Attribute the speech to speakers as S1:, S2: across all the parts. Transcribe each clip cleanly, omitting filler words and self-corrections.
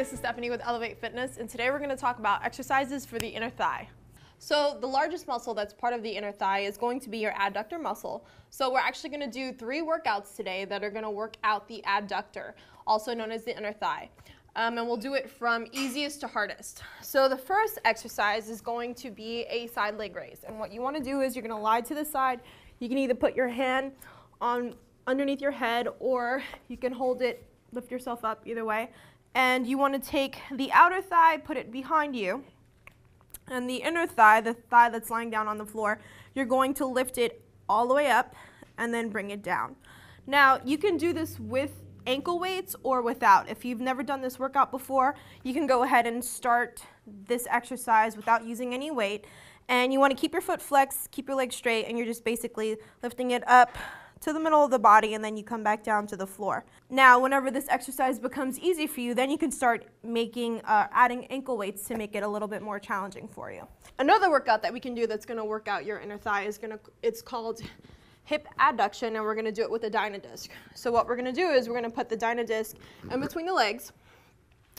S1: this is Stephany with Elevate Fitness, and today we're going to talk about exercises for the inner thigh. So the largest muscle that's part of the inner thigh is going to be your adductor muscle. So we're actually going to do 3 workouts today that are going to work out the adductor, also known as the inner thigh. And we'll do it from easiest to hardest. So the first exercise is going to be a side leg raise. And what you want to do is you're going to lie to the side. You can either put your hand on underneath your head, or you can hold it, lift yourself up, either way. And you want to take the outer thigh, put it behind you, and the inner thigh, the thigh that's lying down on the floor, you're going to lift it all the way up and then bring it down. Now, you can do this with ankle weights or without. If you've never done this workout before, you can go ahead and start this exercise without using any weight. And you want to keep your foot flexed, keep your legs straight, and you're just basically lifting it up to the middle of the body, and then you come back down to the floor. Now, whenever this exercise becomes easy for you, then you can start adding ankle weights to make it a little bit more challenging for you. Another workout that we can do that's going to work out your inner thigh it's called Hip Adduction, and we're going to do it with a Dynadisc. So what we're going to do is we're going to put the Dynadisc in between the legs,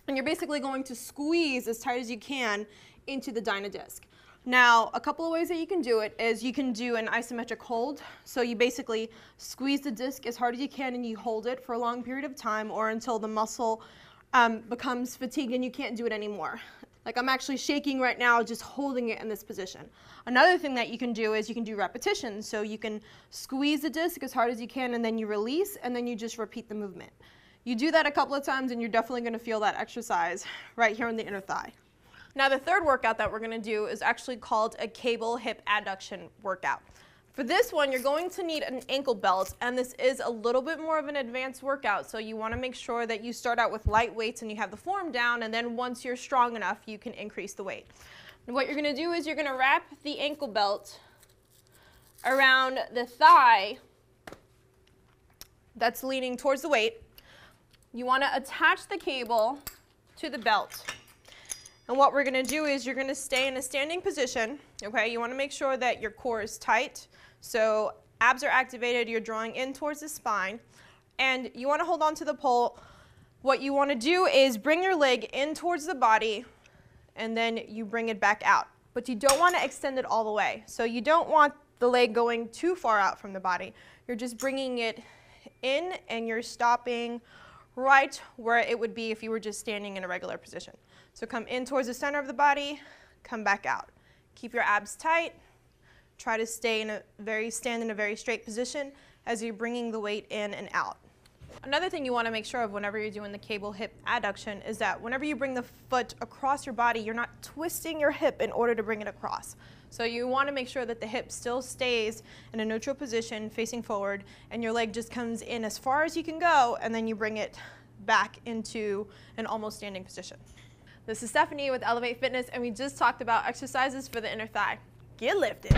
S1: and you're basically going to squeeze as tight as you can into the Dynadisc. Now, a couple of ways that you can do it is you can do an isometric hold. So you basically squeeze the disc as hard as you can and you hold it for a long period of time, or until the muscle becomes fatigued and you can't do it anymore. Like I'm actually shaking right now just holding it in this position. Another thing that you can do is you can do repetitions. So you can squeeze the disc as hard as you can and then you release and then you just repeat the movement. You do that a couple of times and you're definitely going to feel that exercise right here in the inner thigh. Now the third workout that we're going to do is actually called a cable hip adduction workout. For this one, you're going to need an ankle belt, and this is a little bit more of an advanced workout, so you want to make sure that you start out with light weights and you have the form down, and then once you're strong enough, you can increase the weight. And what you're going to do is you're going to wrap the ankle belt around the thigh that's leaning towards the weight. You want to attach the cable to the belt. And what we're going to do is you're going to stay in a standing position, okay? You want to make sure that your core is tight. So abs are activated, you're drawing in towards the spine, and you want to hold on to the pole. What you want to do is bring your leg in towards the body, and then you bring it back out. But you don't want to extend it all the way. So you don't want the leg going too far out from the body. You're just bringing it in, and you're stopping right where it would be if you were just standing in a regular position. So come in towards the center of the body, come back out. Keep your abs tight. Try to stand in a very straight position as you're bringing the weight in and out. Another thing you want to make sure of whenever you're doing the cable hip adduction is that whenever you bring the foot across your body, you're not twisting your hip in order to bring it across. So you want to make sure that the hip still stays in a neutral position facing forward, and your leg just comes in as far as you can go, and then you bring it back into an almost standing position. This is Stephany with Elevate Fitness, and we just talked about exercises for the inner thigh. Get lifted.